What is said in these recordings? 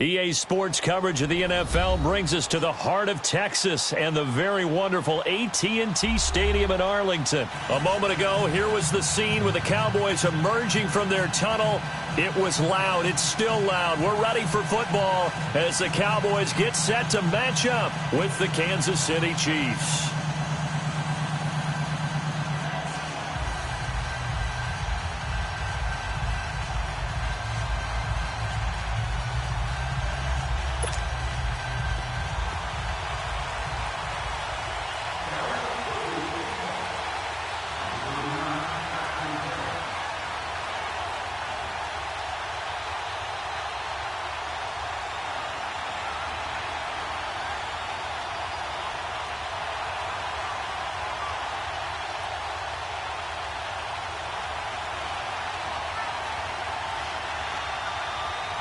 EA Sports coverage of the NFL brings us to the heart of Texas and the very wonderful AT&T Stadium in Arlington. A moment ago, here was the scene with the Cowboys emerging from their tunnel. It was loud. It's still loud. We're ready for football as the Cowboys get set to match up with the Kansas City Chiefs.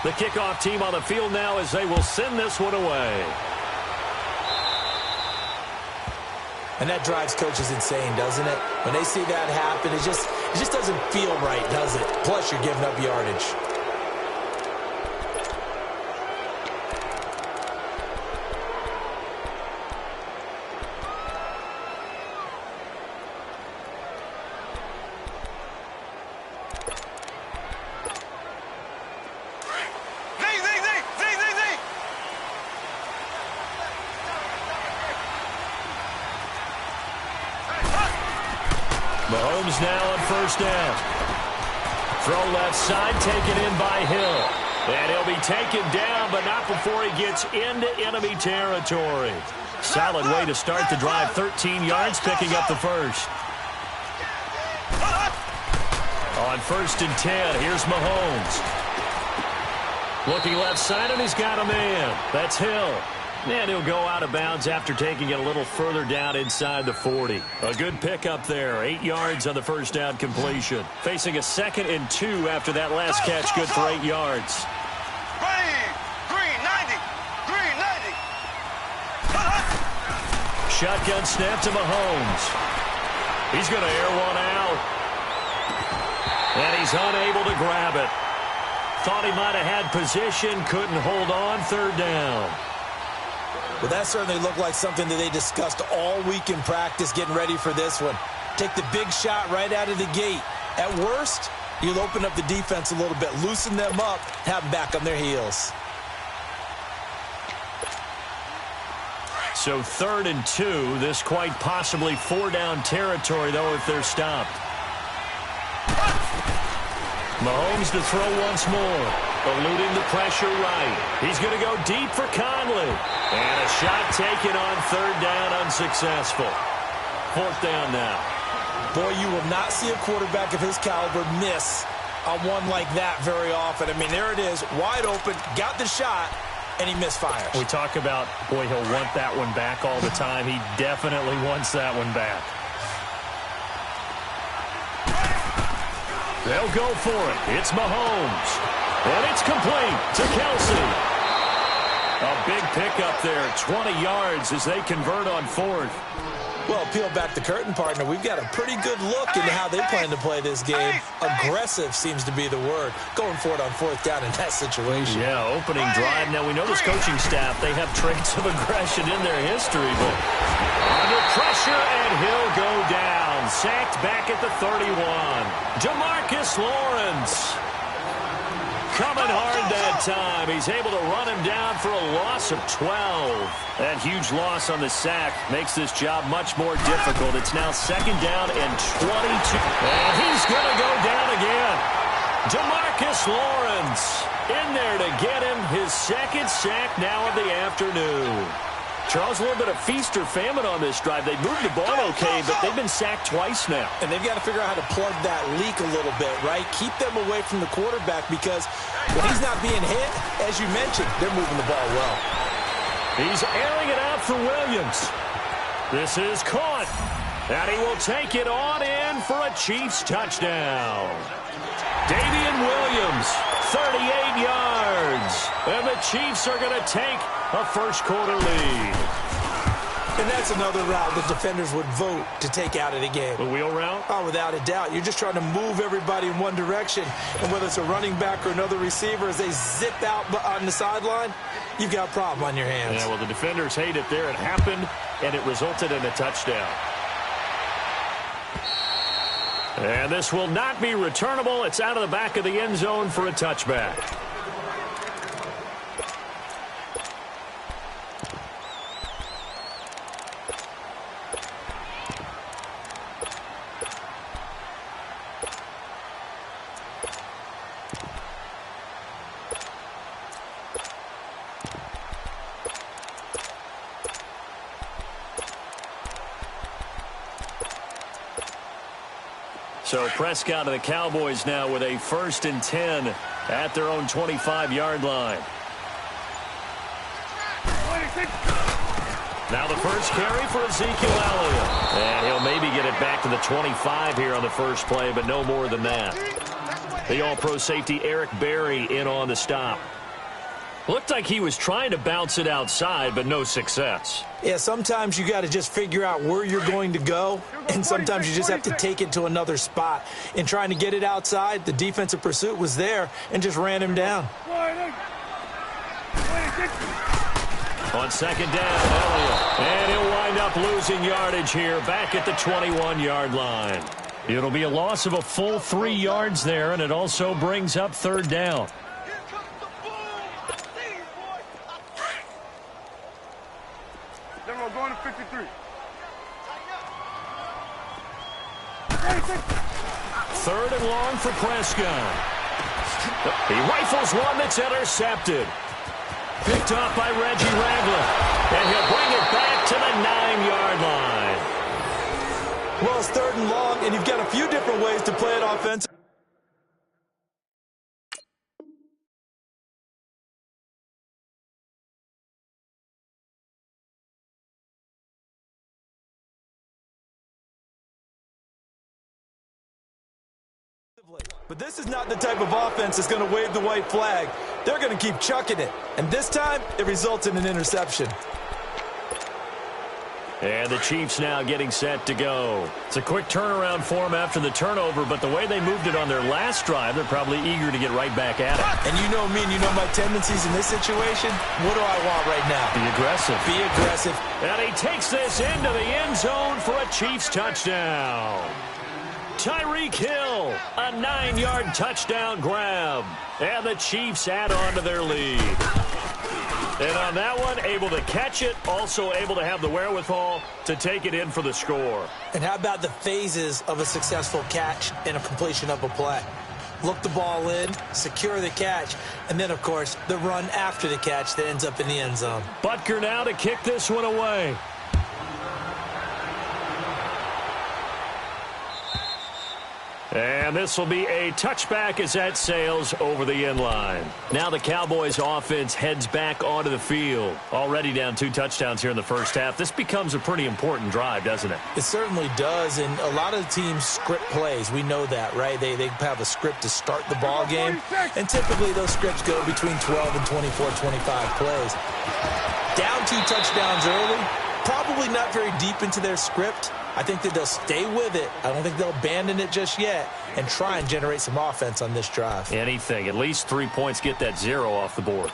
The kickoff team on the field now as they will send this one away. And that drives coaches insane, doesn't it? When they see that happen, it just doesn't feel right, does it? Plus, you're giving up yardage. Mahomes now on first down. Throw left side, taken in by Hill. And he'll be taken down, but not before he gets into enemy territory. Solid way to start the drive. 13 yards, picking up the first. On first and 10, here's Mahomes. Looking left side, and he's got a man. That's Hill. And he'll go out of bounds after taking it a little further down inside the 40. A good pickup there. 8 yards on the first down completion. Facing a 2nd and 2 after that last catch. Good for 8 yards. Shotgun snap to Mahomes. He's going to air one out. And he's unable to grab it. Thought he might have had position. Couldn't hold on. 3rd down. Well, that certainly looked like something that they discussed all week in practice getting ready for this one. Take the big shot right out of the gate. At worst, you'll open up the defense a little bit, loosen them up, have them back on their heels. So 3rd and 2. This quite possibly 4-down territory, though, if they're stopped. Mahomes to throw once more. Eluding the pressure right. He's going to go deep for Conley. And a shot taken on 3rd down, unsuccessful. 4th down now. Boy, you will not see a quarterback of his caliber miss on one like that very often. I mean, there it is, wide open, got the shot, and he misfires. We talk about, boy, he'll want that one back all the time. He definitely wants that one back. They'll go for it. It's Mahomes. And it's complete to Kelsey. A big pickup there, 20 yards as they convert on 4th. Well, peel back the curtain, partner. We've got a pretty good look into how they plan to play this game. Aggressive seems to be the word. Going for it on 4th down in that situation. Yeah, opening drive. Now, we know this coaching staff, they have traits of aggression in their history, but under pressure, and he'll go down. Sacked back at the 31. Jamarcus Lawrence. Coming hard that time. He's able to run him down for a loss of 12. That huge loss on the sack makes this job much more difficult. It's now 2nd down and 22. And he's going to go down again. Jamarcus Lawrence in there to get him his 2nd sack now of the afternoon. Charles, a little bit of feast or famine on this drive. They moved the ball okay, but they've been sacked twice now. And they've got to figure out how to plug that leak a little bit, right? Keep them away from the quarterback because when he's not being hit, as you mentioned, they're moving the ball well. He's airing it out for Williams. This is caught. And he will take it on in for a Chiefs touchdown. Damian Williams, 38 yards. And the Chiefs are going to take a first quarter lead. And that's another route the defenders would vote to take out of the game. The wheel route? Oh, without a doubt. You're just trying to move everybody in one direction. And whether it's a running back or another receiver, as they zip out on the sideline, you've got a problem on your hands. Yeah, well, the defenders hate it there. It happened, and it resulted in a touchdown. And this will not be returnable. It's out of the back of the end zone for a touchback. So Prescott and the Cowboys now with a 1st and 10 at their own 25-yard line. Now the first carry for Ezekiel Elliott. And he'll maybe get it back to the 25 here on the first play, but no more than that. The all-pro safety Eric Berry in on the stop. Looked like he was trying to bounce it outside, but no success. Yeah, sometimes you got to just figure out where you're going to go, and sometimes you just have to take it to another spot. In trying to get it outside, the defensive pursuit was there and just ran him down. On second down, Elliott. And he'll wind up losing yardage here back at the 21-yard line. It'll be a loss of a full 3 yards there, and it also brings up 3rd down. Going to 53. 3rd and long for Prescott. He rifles one that's intercepted. Picked off by Reggie Ragland. And he'll bring it back to the 9-yard line. Well, it's 3rd and long, and you've got a few different ways to play it offensively. But this is not the type of offense that's going to wave the white flag. They're going to keep chucking it. And this time, it results in an interception. And the Chiefs now getting set to go. It's a quick turnaround for them after the turnover, but the way they moved it on their last drive, they're probably eager to get right back at it. And you know me and you know my tendencies in this situation. What do I want right now? Be aggressive. Be aggressive. And he takes this into the end zone for a Chiefs touchdown. Tyreek Hill, a 9-yard touchdown grab. And the Chiefs add on to their lead. And on that one, able to catch it, also able to have the wherewithal to take it in for the score. And how about the phases of a successful catch and a completion of a play? Look the ball in, secure the catch, and then, of course, the run after the catch that ends up in the end zone. Butker now to kick this one away. And this will be a touchback as that sails over the end line. Now the Cowboys offense heads back onto the field. Already down 2 touchdowns here in the first half. This becomes a pretty important drive, doesn't it? It certainly does, and a lot of the teams script plays. We know that, right? They have a script to start the ball game, and typically those scripts go between 12 and 24, 25 plays. Down 2 touchdowns early, probably not very deep into their script. I think that they'll stay with it. I don't think they'll abandon it just yet and try and generate some offense on this drive. Anything. At least 3 points, get that 0 off the board.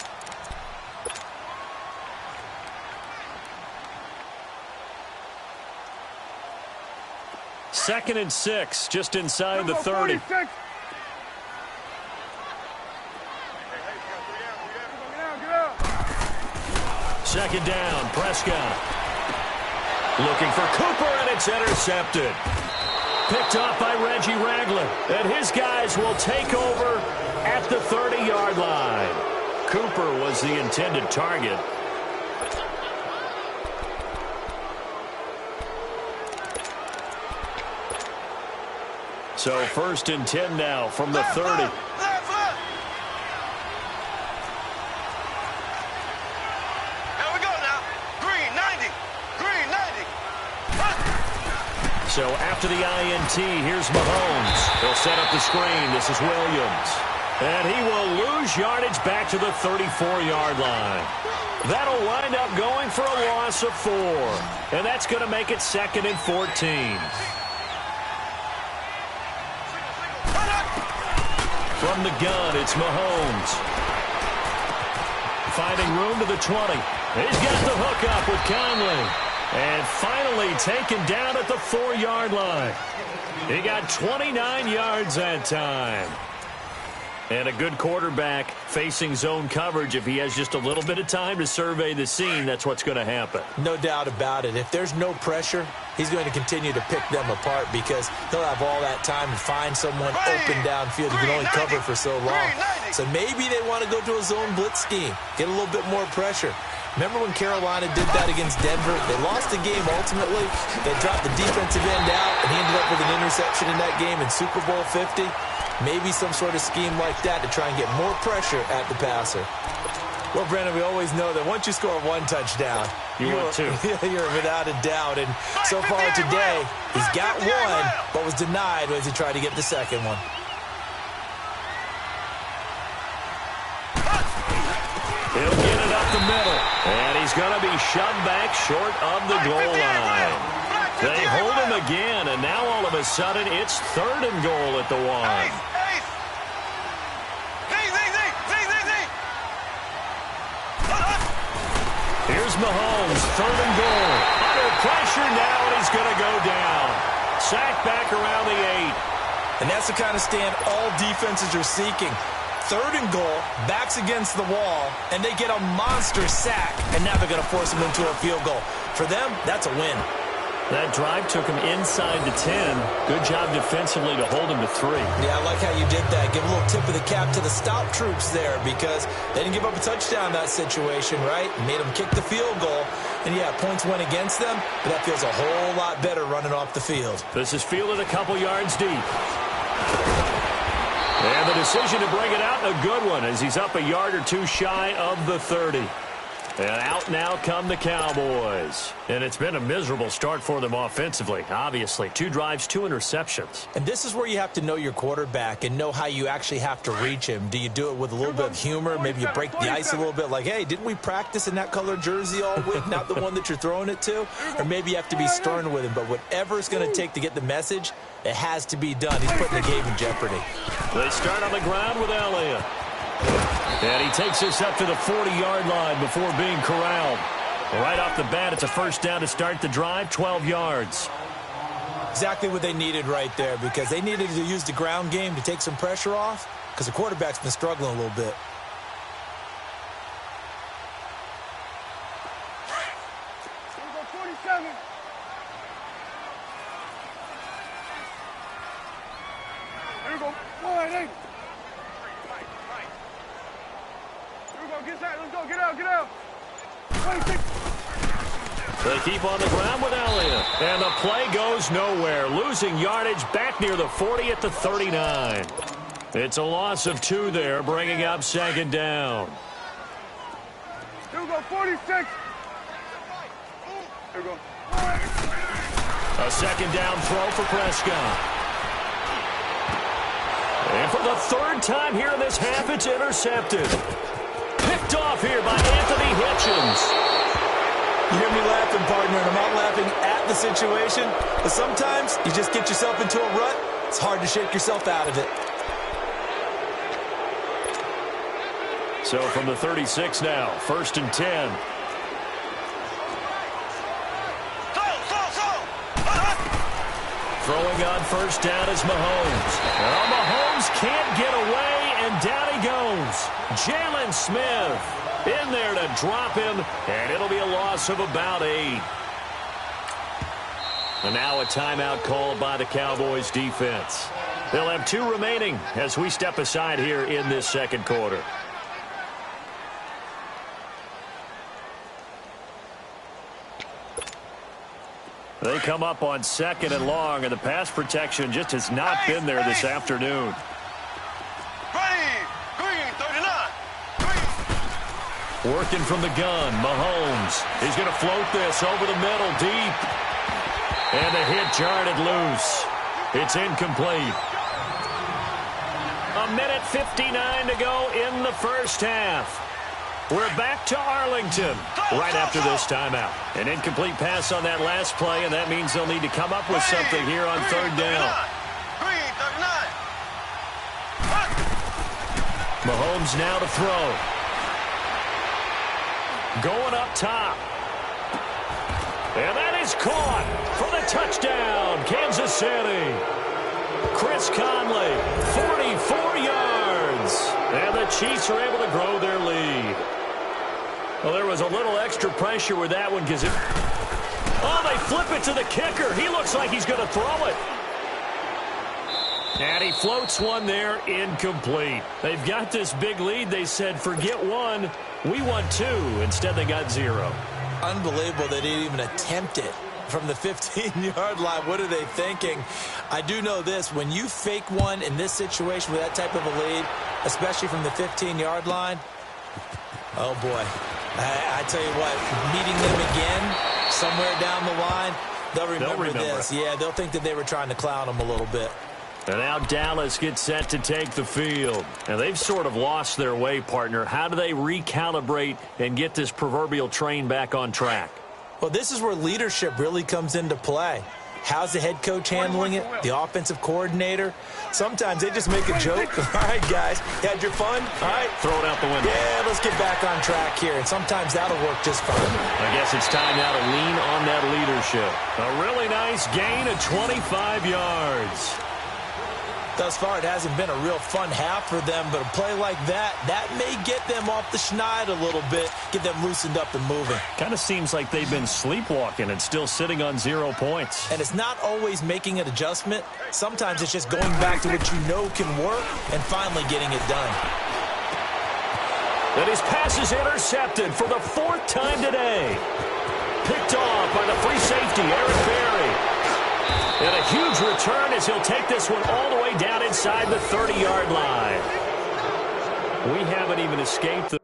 Second and 6, just inside the 30. Second down, Prescott. Looking for Cooper, and it's intercepted. Picked off by Reggie Ragland. And his guys will take over at the 30-yard line. Cooper was the intended target. So 1st and 10 now from the 30. So after the INT, here's Mahomes. He'll set up the screen. This is Williams. And he will lose yardage back to the 34-yard line. That'll wind up going for a loss of 4. And that's going to make it 2nd and 14. From the gun, it's Mahomes. Finding room to the 20. He's got the hook up with Conley. And finally taken down at the 4-yard line. He got 29 yards that time. And a good quarterback facing zone coverage. If he has just a little bit of time to survey the scene, that's what's going to happen. No doubt about it. If there's no pressure, he's going to continue to pick them apart because he'll have all that time to find someone open downfield. He can only cover for so long. So maybe they want to go to a zone blitz scheme, get a little bit more pressure. Remember when Carolina did that against Denver? They lost the game ultimately. They dropped the defensive end out, and he ended up with an interception in that game in Super Bowl 50. Maybe some sort of scheme like that to try and get more pressure at the passer. Well, Brandon, we always know that once you score 1 touchdown, you're without a doubt. And so far today, he's got 1, but was denied as he tried to get the second one. He'll get it up the middle, and he's going to be shoved back short of the goal line. They hold him again, and now all of a sudden it's 3rd and goal at the 1. Here's Mahomes, 3rd and goal. Under pressure now, and he's going to go down. Sacked back around the 8. And that's the kind of stand all defenses are seeking. 3rd and goal, backs against the wall, and they get a monster sack, and now they're going to force him into a field goal. For them, that's a win. That drive took him inside the 10. Good job defensively to hold him to 3. Yeah, I like how you did that. Give a little tip of the cap to the stop troops there because they didn't give up a touchdown in that situation, right? Made them kick the field goal. And, yeah, points went against them, but that feels a whole lot better running off the field. This is fielded a couple yards deep. And the decision to bring it out, a good one, as he's up a yard or 2 shy of the 30. And out now come the Cowboys. And it's been a miserable start for them offensively, obviously. 2 drives, 2 interceptions. And this is where you have to know your quarterback and know how you actually have to reach him. Do you do it with a little bit of humor? Maybe you break the ice a little bit like, hey, didn't we practice in that color jersey all week, not the one that you're throwing it to? Or maybe you have to be stern with him. But whatever it's going to take to get the message, it has to be done. He's putting the game in jeopardy. They start on the ground with Elliott. And he takes this up to the 40-yard line before being corralled. Right off the bat, it's a first down to start the drive, 12 yards. Exactly what they needed right there because they needed to use the ground game to take some pressure off because the quarterback's been struggling a little bit. They keep on the ground with Elliott. And the play goes nowhere. Losing yardage back near the 40 at the 39. It's a loss of 2 there, bringing up 2nd down. Here we go, 46. Here we go. A 2nd down throw for Prescott. And for the 3rd time here in this half, it's intercepted. Picked off here by Anthony Hitchens. You hear me laughing, partner, and I'm not laughing at the situation, but sometimes you just get yourself into a rut. It's hard to shake yourself out of it. So from the 36 now, 1st and 10. Throwing on first down is Mahomes. Well, Mahomes can't get away, and down he goes. Jalen Smith in there to drop him, and it'll be a loss of about 8. And now a timeout called by the Cowboys defense. They'll have 2 remaining as we step aside here in this 2nd quarter. They come up on 2nd and long, and the pass protection just has not been there this afternoon. Working from the gun, Mahomes. He's going to float this over the middle, deep. And the hit jarred it loose. It's incomplete. 1:59 to go in the first half. We're back to Arlington right after this timeout. An incomplete pass on that last play, and that means they'll need to come up with something here on third down. Mahomes now to throw. Going up top. And that is caught for the touchdown, Kansas City. Chris Conley, 44 yards. And the Chiefs are able to grow their lead. Well, there was a little extra pressure with that one because they flip it to the kicker. He looks like he's going to throw it. And he floats one there, incomplete. They've got this big lead. They said, forget one, we want two. Instead, they got zero. Unbelievable they didn't even attempt it from the 15-yard line. What are they thinking? I do know this. When you fake one in this situation with that type of a lead, especially from the 15-yard line, oh, boy. I tell you what, meeting them again somewhere down the line, they'll remember this. Yeah, they'll think that they were trying to clown them a little bit. And now Dallas gets set to take the field. And they've sort of lost their way, partner. How do they recalibrate and get this proverbial train back on track? Well, this is where leadership really comes into play. How's the head coach handling it? The offensive coordinator? Sometimes they just make a joke. All right, guys, you had your fun? All right. Throw it out the window. Yeah, let's get back on track here. And sometimes that'll work just fine. I guess it's time now to lean on that leadership. A really nice gain of 25 yards. Thus far, it hasn't been a real fun half for them, but a play like that may get them off the schneid a little bit, get them loosened up and moving. Kind of seems like they've been sleepwalking and still sitting on 0 points. And it's not always making an adjustment. Sometimes it's just going back to what you know can work and finally getting it done. And his pass is intercepted for the 4th time today. Picked off by the free safety, Eric Berry. And a huge return as he'll take this one all the way down inside the 30-yard line. We haven't even escaped the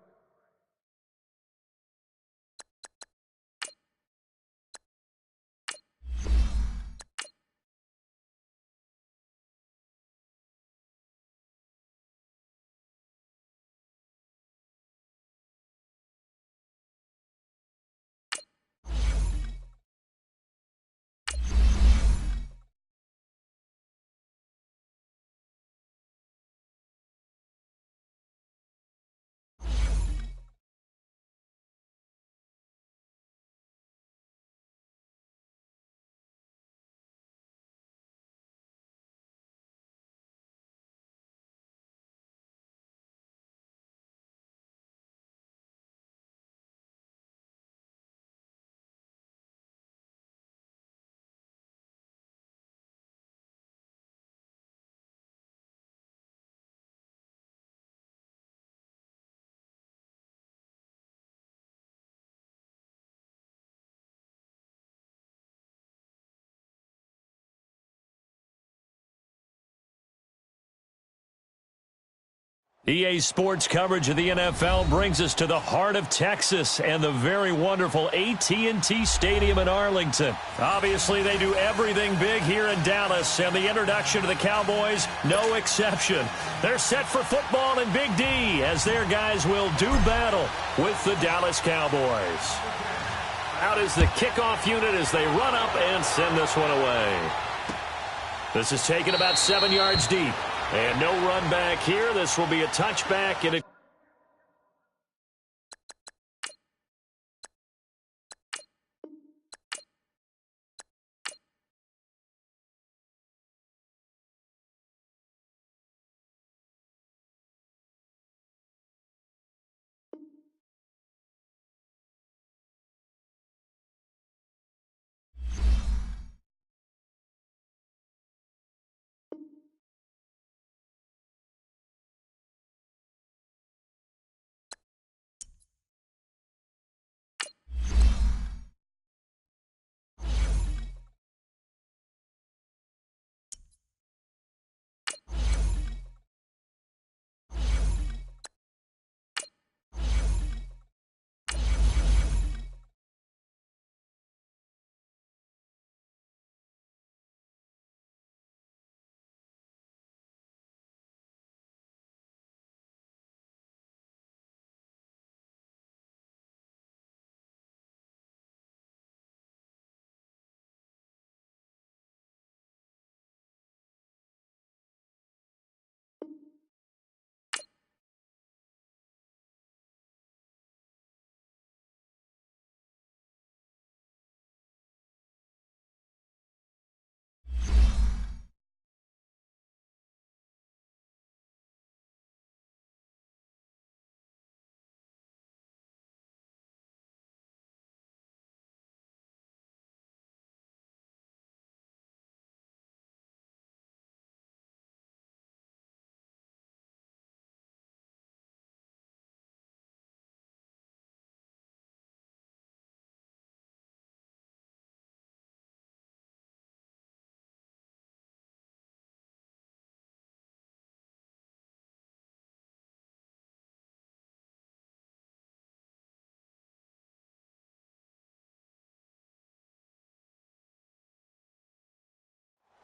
EA Sports coverage of the NFL brings us to the heart of Texas and the very wonderful AT&T Stadium in Arlington. Obviously, they do everything big here in Dallas, and the introduction to the Cowboys, no exception. They're set for football in Big D as their guys will do battle with the Dallas Cowboys. Out is the kickoff unit as they run up and send this one away. This is taken about 7 yards deep. And no run back here. This will be a touchback and a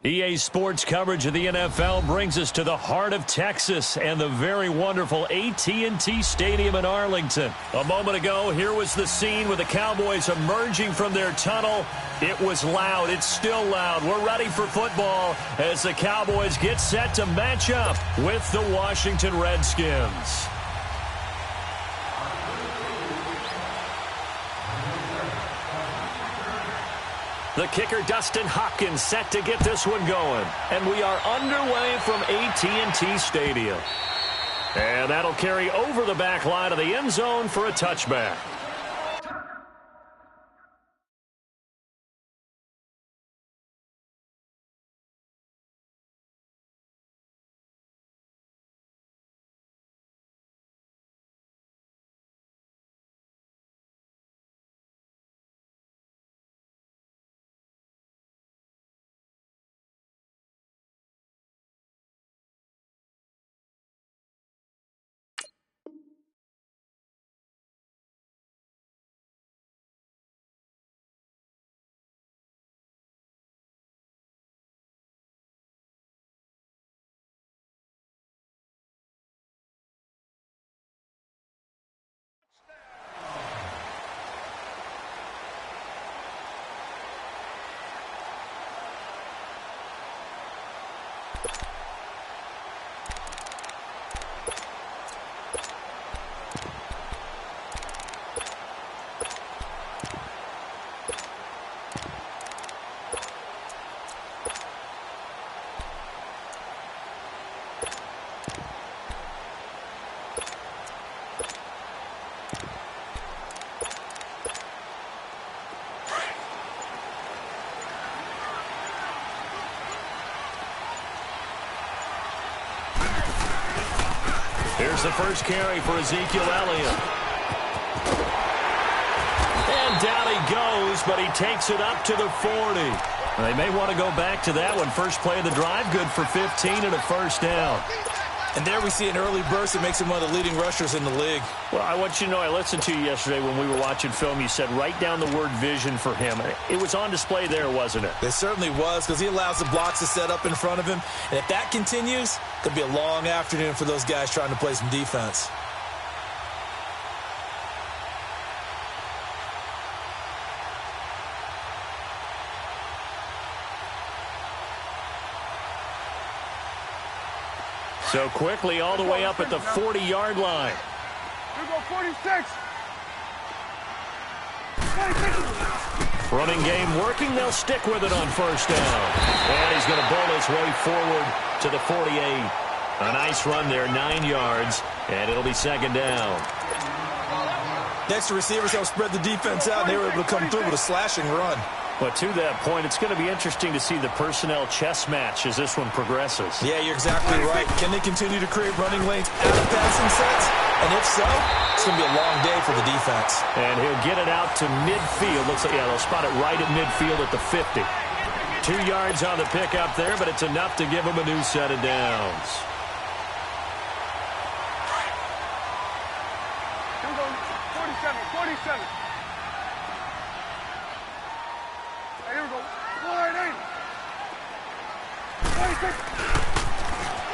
EA Sports coverage of the NFL brings us to the heart of Texas and the very wonderful AT&T Stadium in Arlington. A moment ago, here was the scene with the Cowboys emerging from their tunnel. It was loud. It's still loud. We're ready for football as the Cowboys get set to match up with the Washington Redskins. The kicker, Dustin Hopkins, set to get this one going. And we are underway from AT&T Stadium. And that'll carry over the back line of the end zone for a touchback. Here's the first carry for Ezekiel Elliott. And down he goes, but he takes it up to the 40. They may want to go back to that one. First play of the drive, good for 15 and a first down. And there we see an early burst that makes him one of the leading rushers in the league. Well, I want you to know, I listened to you yesterday when we were watching film. You said write down the word vision for him. It was on display there, wasn't it? It certainly was, because he allows the blocks to set up in front of him. And if that continues, it'll be a long afternoon for those guys trying to play some defense. So quickly all the way up at the 40-yard line. Here go 46. Running game working. They'll stick with it on first down. And he's going to bowl his way forward to the 48. A nice run there, 9 yards, and it'll be second down. Next, the receivers help spread the defense out, and they were able to come through with a slashing run. But to that point, it's going to be interesting to see the personnel chess match as this one progresses. Yeah, you're exactly right. Can they continue to create running lanes out of passing sets? And if so, it's going to be a long day for the defense. And he'll get it out to midfield. Looks like, yeah, they'll spot it right at midfield at the 50. 2 yards on the pickup there, but it's enough to give him a new set of downs. Here we go 47. Here we go. 26.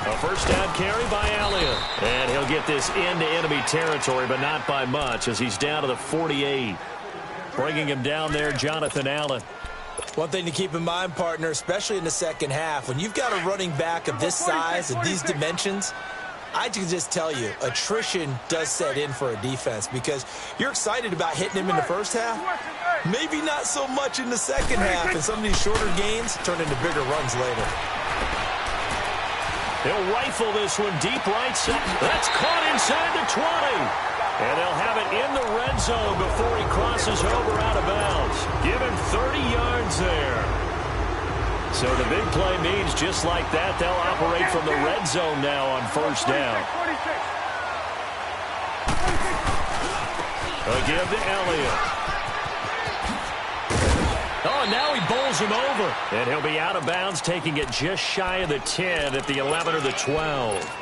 A first down carry by Elliott. And he'll get this into enemy territory, but not by much as he's down to the 48. Bringing him down there, Jonathan Allen. One thing to keep in mind, partner, especially in the second half, when you've got a running back of this size and these dimensions, I can just tell you, attrition does set in for a defense because you're excited about hitting him in the first half. Maybe not so much in the second half, and some of these shorter gains turn into bigger runs later. He'll rifle this one deep right side. That's caught inside the 20. And they'll have it in the red zone before he crosses over out of bounds. Give him 30 yards there. So the big play means just like that, they'll operate from the red zone now on first down. A give to Elliott. Oh, now he bowls him over. And he'll be out of bounds, taking it just shy of the 10 at the 11 or the 12.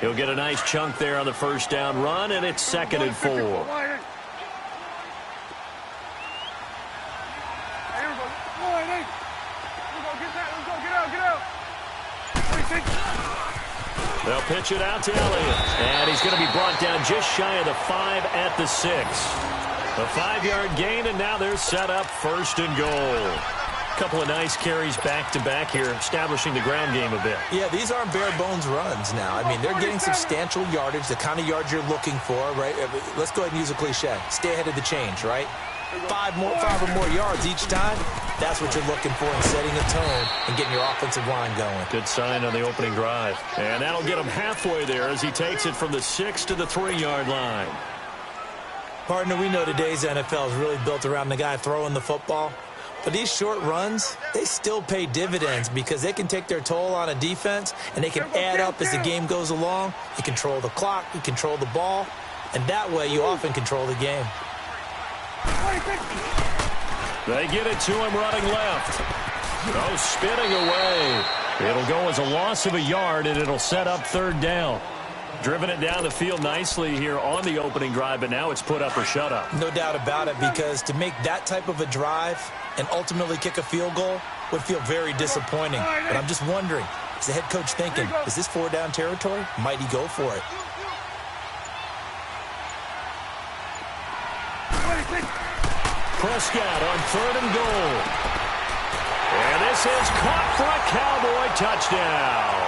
He'll get a nice chunk there on the first down run, and it's 2nd and 4. They'll pitch it out to Elliott. And he's going to be brought down just shy of the 5 at the 6. A 5-yard gain, and now they're set up 1st and goal. Couple of nice carries back-to-back here, establishing the ground game a bit. Yeah, these aren't bare-bones runs now. I mean, they're getting substantial yardage, the kind of yards you're looking for, right? Let's go ahead and use a cliche. Stay ahead of the change, right? 5 or more yards each time. That's what you're looking for in setting a tone and getting your offensive line going. Good sign on the opening drive. And that'll get him halfway there as he takes it from the 6 to the 3-yard line. Partner, we know today's NFL is really built around the guy throwing the football. But these short runs, they still pay dividends because they can take their toll on a defense and they can add up as the game goes along. You control the clock, you control the ball, and that way you often control the game. They get it to him running left. Oh, spinning away. It'll go as a loss of a yard, and it'll set up 3rd down. Driven it down the field nicely here on the opening drive, but now it's put up or shut up. No doubt about it, because to make that type of a drive and ultimately kick a field goal would feel very disappointing. But I'm just wondering, is the head coach thinking, is this 4-down territory? Might he go for it? Prescott on 3rd and goal. And this is caught for a Cowboy touchdown.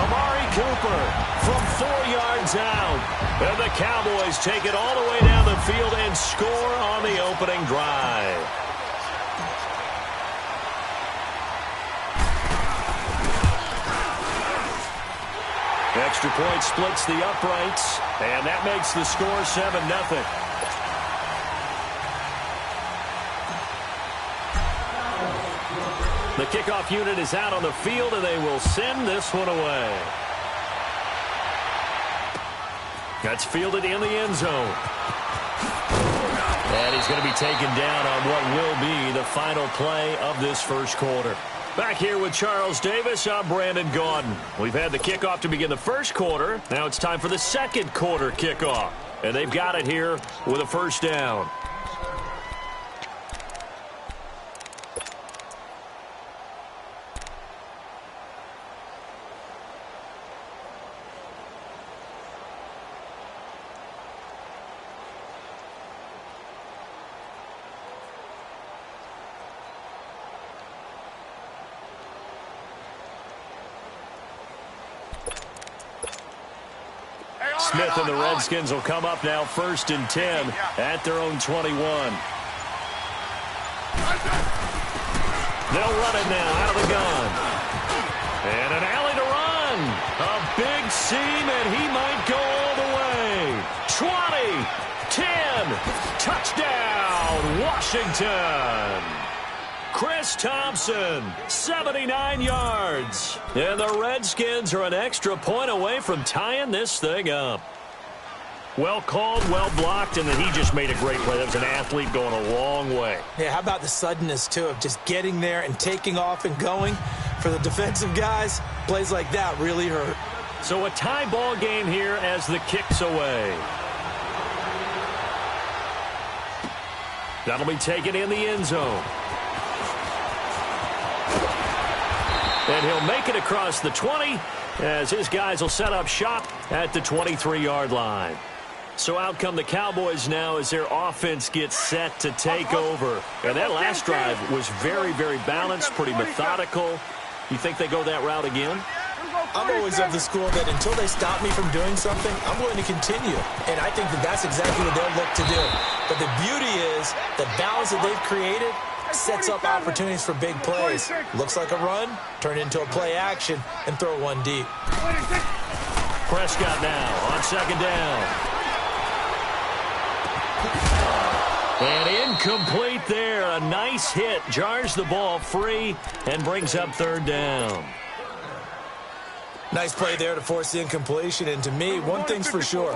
Amari Cooper from 4 yards out. And the Cowboys take it all the way down the field and score on the opening drive. Extra point splits the uprights, and that makes the score 7-0. The kickoff unit is out on the field, and they will send this one away. That's fielded in the end zone. And he's going to be taken down on what will be the final play of this first quarter. Back here with Charles Davis, I'm Brandon Gaudin. We've had the kickoff to begin the first quarter. Now it's time for the second quarter kickoff. And they've got it here with a 1st down. Smith and the Redskins will come up now 1st and 10 at their own 21. They'll run it now out of the gun. And an alley to run. A big seam, and he might go all the way. 20, 10, touchdown, Washington. Chris Thompson, 79 yards. And the Redskins are an extra point away from tying this thing up. Well called, well blocked, and then he just made a great play. That was an athlete going a long way. Yeah, how about the suddenness, too, of just getting there and taking off and going? For the defensive guys, plays like that really hurt. So a tie ball game here as the kick's away. That'll be taken in the end zone. And he'll make it across the 20 as his guys will set up shop at the 23-yard line. So out come the Cowboys now as their offense gets set to take over. And that last drive was very, very balanced, pretty methodical. You think they go that route again? I'm always of the school that until they stop me from doing something, I'm going to continue. And I think that that's exactly what they'll look to do. But the beauty is the balance that they've created sets up opportunities for big plays. Looks like a run, turn into a play action, and throw one deep. Prescott now on 2nd down. And incomplete there. A nice hit. Jars the ball free and brings up 3rd down. Nice play there to force the incompletion. And to me, one thing's for sure.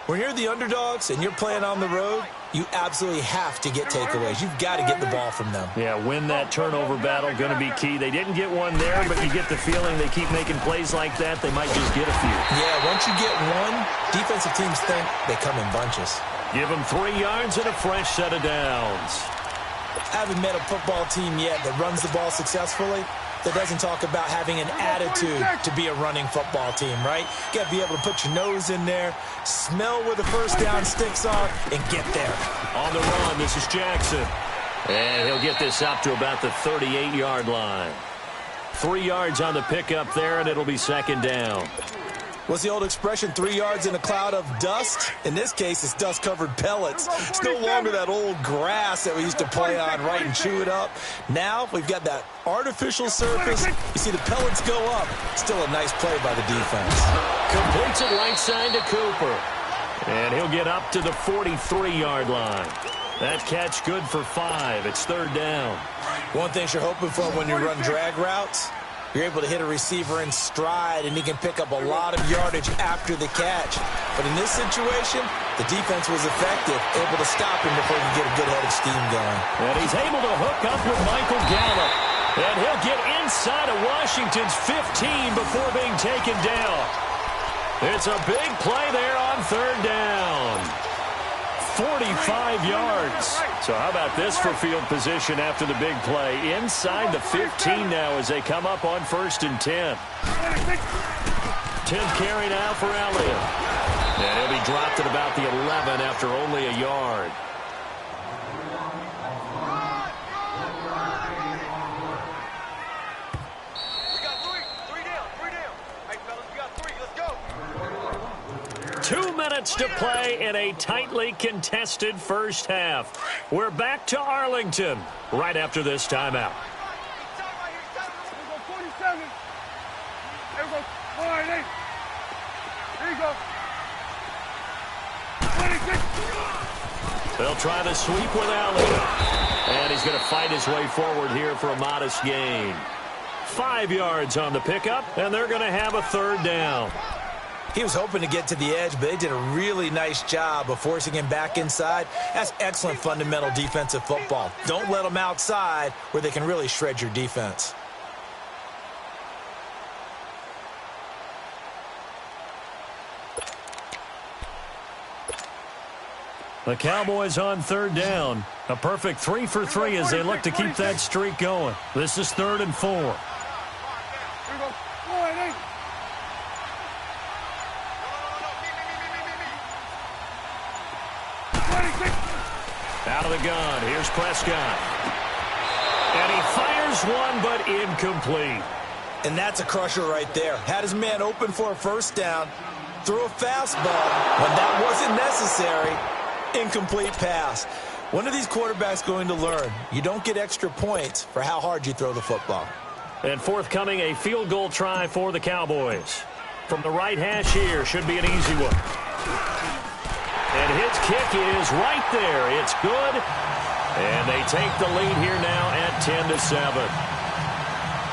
When you're the underdogs and you're playing on the road, you absolutely have to get takeaways. You've got to get the ball from them. Yeah, win that turnover battle, going to be key. They didn't get one there, but you get the feeling they keep making plays like that, they might just get a few. Yeah, once you get one, defensive teams think they come in bunches. Give them 3 yards and a fresh set of downs. I haven't met a football team yet that runs the ball successfully that doesn't talk about having an attitude to be a running football team, right? You got to be able to put your nose in there, smell where the first down sticks are, and get there. On the run, this is Jackson. And he'll get this up to about the 38-yard line. 3 yards on the pickup there, and it'll be second down. What's the old expression, 3 yards in a cloud of dust? In this case, it's dust-covered pellets. It's no longer that old grass that we used to play on, right, and chew it up. Now we've got that artificial surface. You see the pellets go up. Still a nice play by the defense. Completes it right side to Cooper. And he'll get up to the 43-yard line. That catch good for 5. It's third down. One thing you're hoping for when you run drag routes, you're able to hit a receiver in stride, and he can pick up a lot of yardage after the catch. But in this situation, the defense was effective, able to stop him before he could get a good head of steam going. And he's able to hook up with Michael Gallup. And he'll get inside of Washington's 15 before being taken down. It's a big play there on third down. 45 yards. So how about this for field position after the big play? Inside the 15 now as they come up on 1st and 10. 10th carry now for Elliott. And he'll be dropped at about the 11 after only a yard. We got three down. Hey, fellas, we got 3. Let's go. 2 minutes to play in a tightly contested first half. We're back to Arlington right after this timeout. Here we go, 47. Here we go, 48. Here you go. 26. They'll try the sweep with Elliott. And he's going to fight his way forward here for a modest gain. 5 yards on the pickup, and they're going to have a third down. He was hoping to get to the edge, but they did a really nice job of forcing him back inside. That's excellent fundamental defensive football. Don't let them outside where they can really shred your defense. The Cowboys on third down. A perfect 3 for 3 as they look to keep that streak going. This is 3rd and 4. Here we go, 48. Out of the gun. Here's Prescott. And he fires one, but incomplete. And that's a crusher right there. Had his man open for a first down, threw a fastball. When that wasn't necessary, incomplete pass. When are these quarterbacks going to learn? You don't get extra points for how hard you throw the football. And forthcoming, a field goal try for the Cowboys. From the right hash here, should be an easy one. And his kick is right there. It's good. And they take the lead here now at 10-7.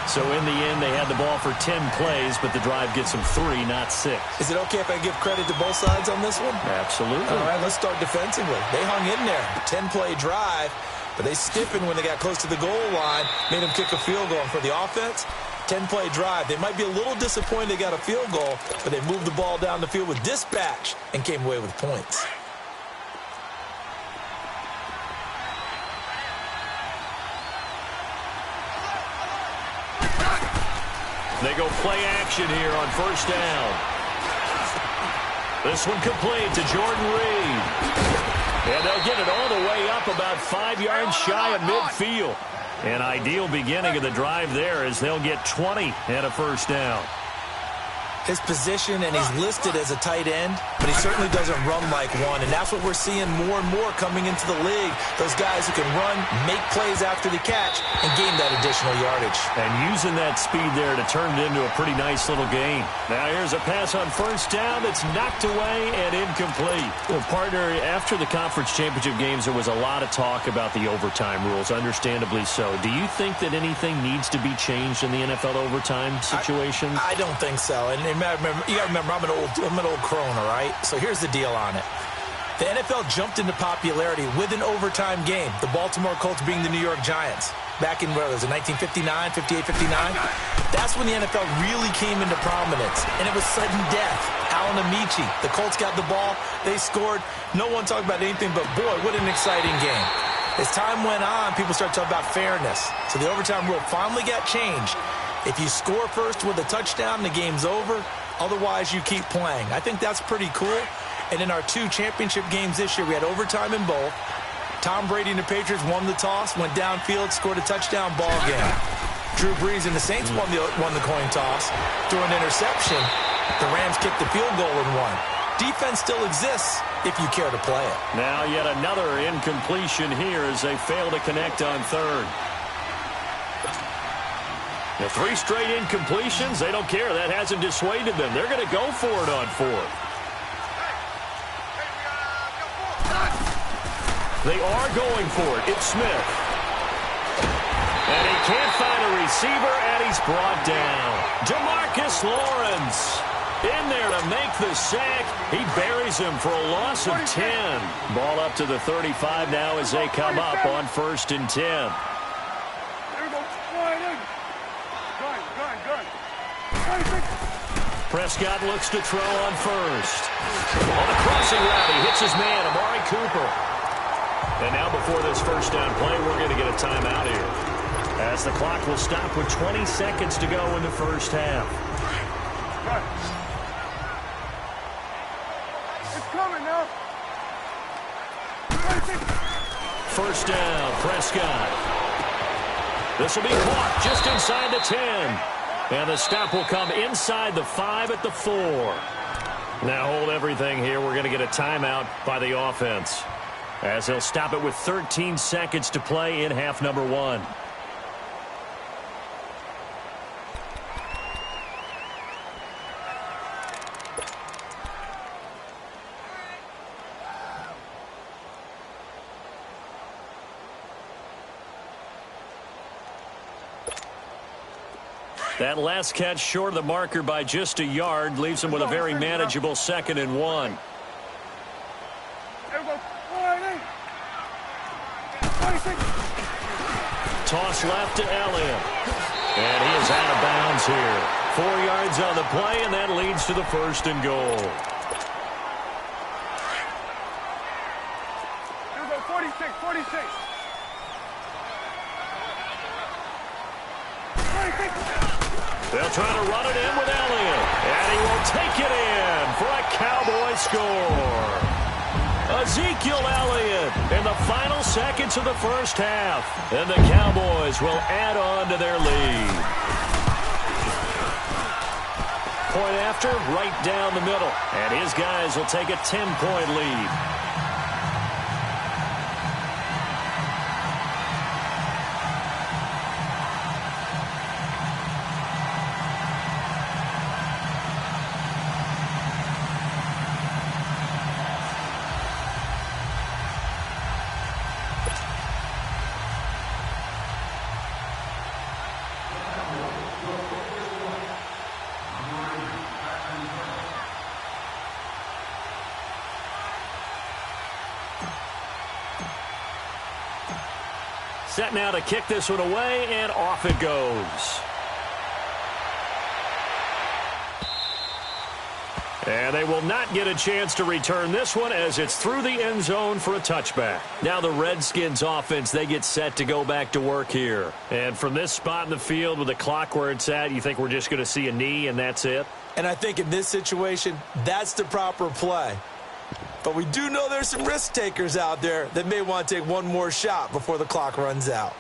So in the end, they had the ball for 10 plays, but the drive gets them 3, not 6. Is it okay if I give credit to both sides on this one? Absolutely. All right, let's start defensively. They hung in there. 10-play drive, but they stiffened when they got close to the goal line, made them kick a field goal. And for the offense, 10-play drive. They might be a little disappointed they got a field goal, but they moved the ball down the field with dispatch and came away with points. They go play action here on first down. This one complete to Jordan Reed. And they'll get it all the way up about 5 yards shy of midfield. An ideal beginning of the drive there as they'll get 20 and a first down. His position, and he's listed as a tight end, but he certainly doesn't run like one, and that's what we're seeing more and more coming into the league. Those guys who can run, make plays after the catch, and gain that additional yardage. And using that speed there to turn it into a pretty nice little gain. Now here's a pass on first down that's knocked away and incomplete. Well, partner, after the conference championship games, there was a lot of talk about the overtime rules, understandably so. Do you think that anything needs to be changed in the NFL overtime situation? I don't think so, and you got to remember, I'm an old crone, all right? So here's the deal on it. The NFL jumped into popularity with an overtime game. The Baltimore Colts being the New York Giants. Back in, what was it, 1959, 58, 59? That's when the NFL really came into prominence. And it was sudden death. Alan Amici, the Colts got the ball. They scored. No one talked about anything but, boy, what an exciting game. As time went on, people started talking about fairness. So the overtime rule finally got changed. If you score first with a touchdown, the game's over. Otherwise, you keep playing. I think that's pretty cool. And in our 2 championship games this year, we had overtime in both. Tom Brady and the Patriots won the toss, went downfield, scored a touchdown, ball game. Drew Brees and the Saints won the coin toss. Threw an interception. The Rams kicked the field goal and won. Defense still exists if you care to play it. Now yet another incompletion here as they fail to connect on third. The 3 straight incompletions, they don't care. That hasn't dissuaded them. They're going to go for it on fourth. They are going for it. It's Smith. And he can't find a receiver, and he's brought down. Demarcus Lawrence in there to make the sack. He buries him for a loss of 10. Ball up to the 35 now as they come up on 1st and 10. Prescott looks to throw on first. On the crossing route, he hits his man, Amari Cooper. And now before this first down play, we're going to get a timeout here, as the clock will stop with 20 seconds to go in the first half. It's coming now. First down, Prescott. This will be caught just inside the 10. And the stop will come inside the 5 at the 4. Now hold everything here. We're going to get a timeout by the offense, as they'll stop it with 13 seconds to play in half number 1. That last catch short of the marker by just a yard leaves him with a very manageable 2nd and 1. Toss left to Elliott. And he is out of bounds here. 4 yards on the play, and that leads to the 1st and goal. Here we go, 46, 46. 46. They'll try to run it in with Elliott. And he will take it in for a Cowboy score. Ezekiel Elliott in the final seconds of the first half. And the Cowboys will add on to their lead. Point after, right down the middle. And his guys will take a 10-point lead. Set now to kick this one away, and off it goes. And they will not get a chance to return this one, as it's through the end zone for a touchback. Now the Redskins offense, they get set to go back to work here. And from this spot in the field with the clock where it's at, you think we're just going to see a knee and that's it? And I think in this situation, that's the proper play. But we do know there's some risk takers out there that may want to take one more shot before the clock runs out.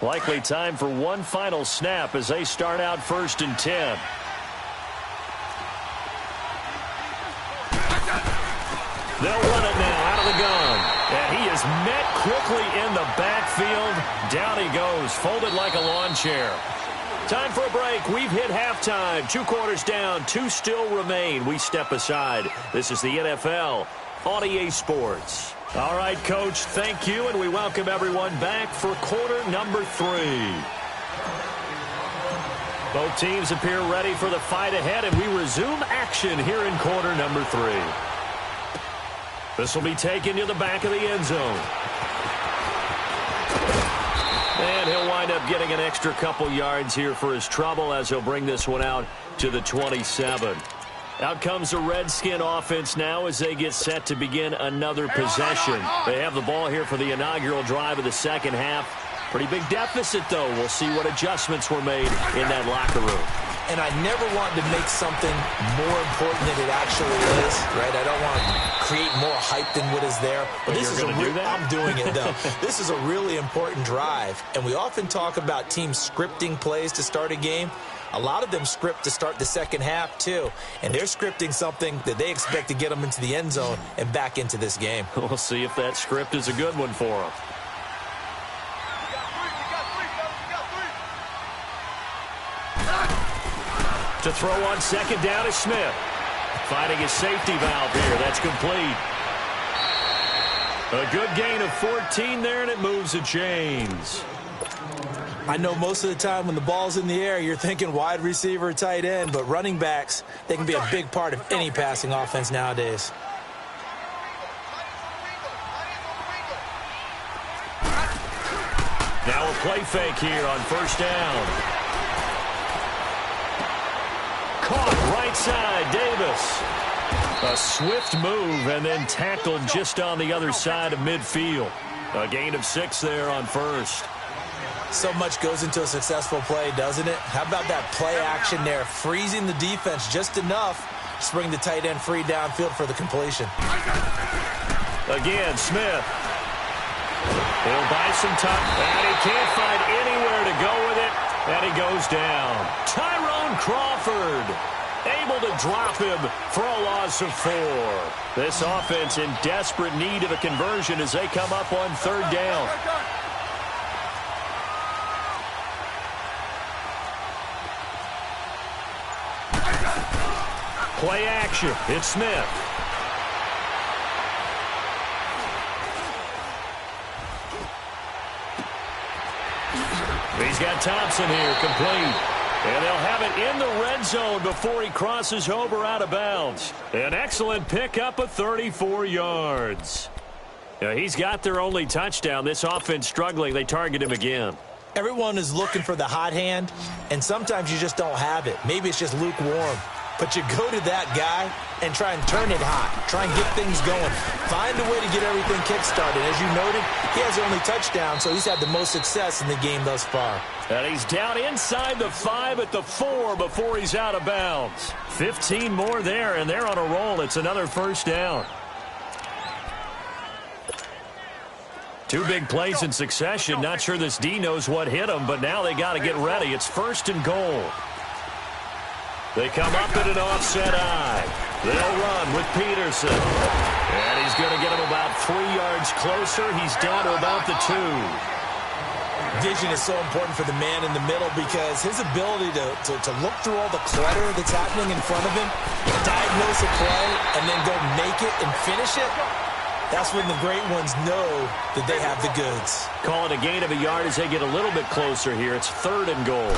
Likely time for one final snap as they start out 1st and 10. They'll run it now out of the gun. And he is met quickly in the backfield. Down he goes, folded like a lawn chair. Time for a break. We've hit halftime. 2 quarters down. 2 still remain. We step aside. This is the NFL on EA Sports. All right, Coach, thank you, and we welcome everyone back for quarter number 3. Both teams appear ready for the fight ahead, and we resume action here in quarter number 3. This will be taken to the back of the end zone. And he'll wind up getting an extra couple yards here for his trouble, as he'll bring this one out to the 27. Out comes the Redskin offense now as they get set to begin another possession. They have the ball here for the inaugural drive of the second half. Pretty big deficit, though. We'll see what adjustments were made in that locker room. And I never wanted to make something more important than it actually is, right? I don't want to create more hype than what is there. But this is I'm doing it, though. This is a really important drive. And we often talk about teams scripting plays to start a game. A lot of them script to start the second half, too. And they're scripting something that they expect to get them into the end zone and back into this game. We'll see if that script is a good one for them. To throw on second down is Smith. Finding his safety valve here. That's complete. A good gain of 14 there, and it moves the chains. I know most of the time when the ball's in the air, you're thinking wide receiver, tight end, but running backs, they can be a big part of any passing offense nowadays. Now a play fake here on first down. Caught right side, Davis. A swift move and then tackled just on the other side of midfield. A gain of 6 there on first. So much goes into a successful play, doesn't it? How about that play action there, freezing the defense just enough to bring the tight end free downfield for the completion. Again, Smith. He'll buy some time, and he can't find anywhere to go with it, and he goes down. Tyrone Crawford able to drop him for a loss of 4. This offense in desperate need of a conversion as they come up on third down. Play action. It's Smith. He's got Thompson here, complete. And they'll have it in the red zone before he crosses over out of bounds. An excellent pickup of 34 yards. He's got their only touchdown. This offense struggling. They target him again. Everyone is looking for the hot hand, and sometimes you just don't have it. Maybe it's just lukewarm. But you go to that guy and try and turn it hot. Try and get things going. Find a way to get everything kick-started. As you noted, he has the only touchdown, so he's had the most success in the game thus far. And he's down inside the 5 at the 4 before he's out of bounds. 15 more there, and they're on a roll. It's another first down. 2 big plays in succession. Not sure this D knows what hit him, but now they got to get ready. It's first and goal. They come up at an offset eye. They'll run with Peterson. And he's going to get him about 3 yards closer. He's down to about the 2. Vision is so important for the man in the middle because his ability to look through all the clutter that's happening in front of him, diagnose a play, and then go make it and finish it, that's when the great ones know that they have the goods. Call it a gain of a yard as they get a little bit closer here. It's third and goal.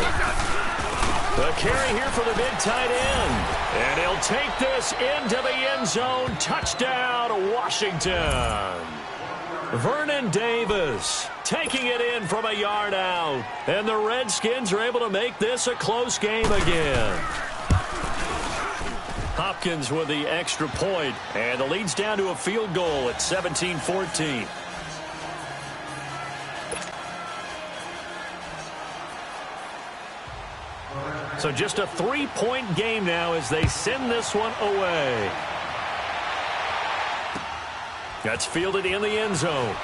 The carry here for the big tight end. And he'll take this into the end zone. Touchdown, Washington. Vernon Davis taking it in from a yard out. And the Redskins are able to make this a close game again. Hopkins with the extra point. And the lead's down to a field goal at 17-14. So just a 3-point game now as they send this one away. That's fielded in the end zone.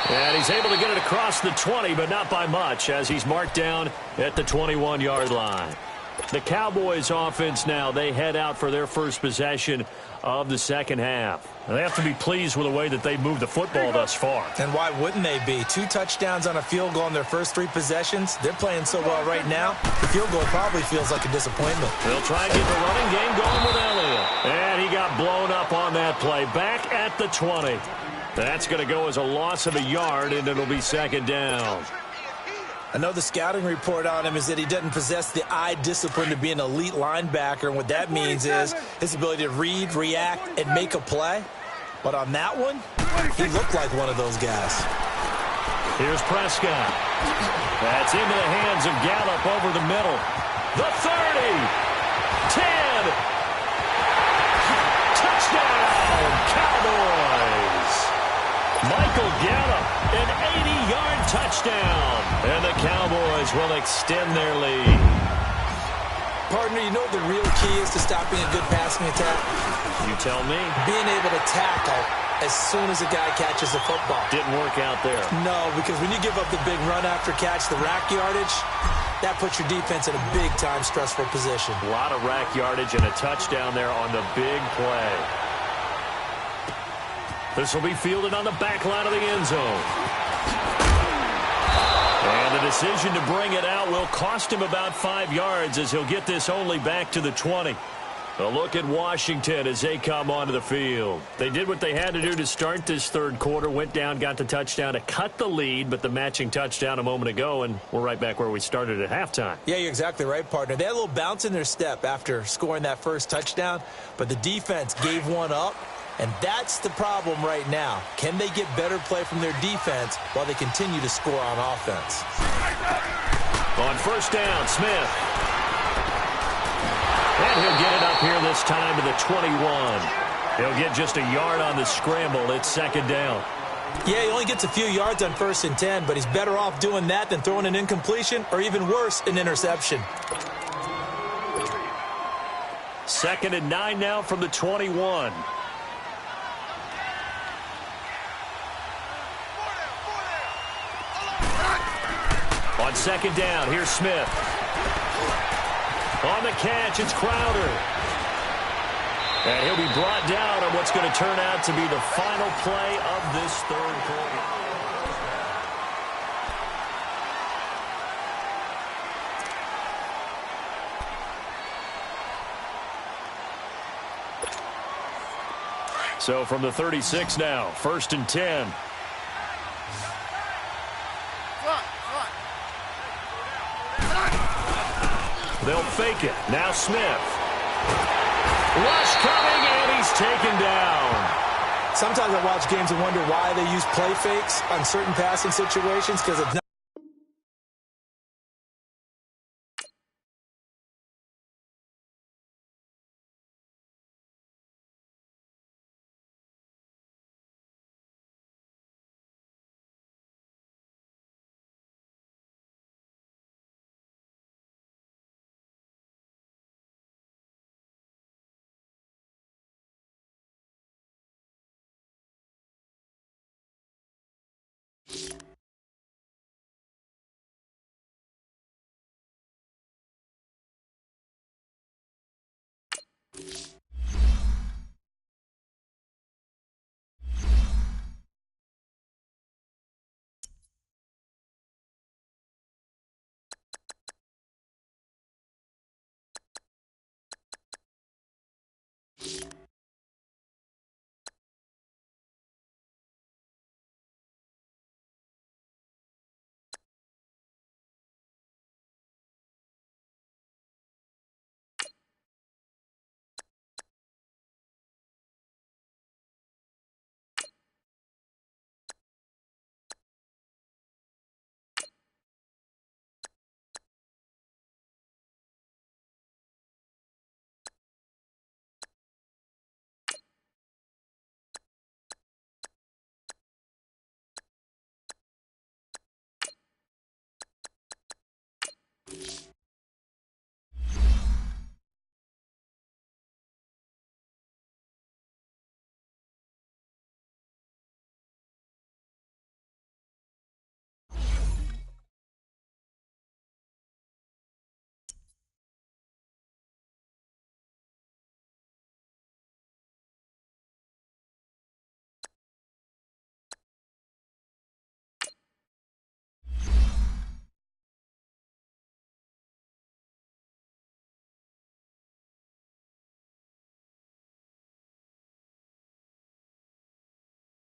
And he's able to get it across the 20, but not by much as he's marked down at the 21-yard line. The Cowboys offense now, they head out for their first possession of the second half. And they have to be pleased with the way that they moved the football thus far. And why wouldn't they be? 2 touchdowns on a field goal in their first 3 possessions. They're playing so well right now, the field goal probably feels like a disappointment. They'll try and get the running game going with Elliott. And he got blown up on that play. Back at the 20. That's going to go as a loss of a yard, and it'll be second down. I know the scouting report on him is that he doesn't possess the eye discipline to be an elite linebacker, and what that means is his ability to read, react, and make a play. But on that one, he looked like one of those guys. Here's Prescott. That's into the hands of Gallup over the middle. The 30. Michael Gallup, an 80-yard touchdown. And the Cowboys will extend their lead. Partner, you know what the real key is to stopping a good passing attack? You tell me. Being able to tackle as soon as a guy catches the football. Didn't work out there. No, because when you give up the big run after catch, the rack yardage, that puts your defense in a big-time stressful position. A lot of rack yardage and a touchdown there on the big play. This will be fielded on the back line of the end zone. And the decision to bring it out will cost him about 5 yards as he'll get this only back to the 20. A look at Washington as they come onto the field. They did what they had to do to start this third quarter, went down, got the touchdown to cut the lead, but the matching touchdown a moment ago, and we're right back where we started at halftime. Yeah, you're exactly right, partner. They had a little bounce in their step after scoring that first touchdown, but the defense gave one up, and that's the problem right now. Can they get better play from their defense while they continue to score on offense? On first down, Smith. And he'll get it up here this time to the 21. He'll get just a yard on the scramble. It's second down. Yeah, he only gets a few yards on 1st and 10, but he's better off doing that than throwing an incompletion or even worse, an interception. 2nd and 9 now from the 21. On second down, here's Smith. On the catch, it's Crowder. And he'll be brought down on what's going to turn out to be the final play of this third quarter. So from the 36 now, 1st and 10. They'll fake it. Now Smith. Rush coming, and he's taken down. Sometimes I watch games and wonder why they use play fakes on certain passing situations, because it's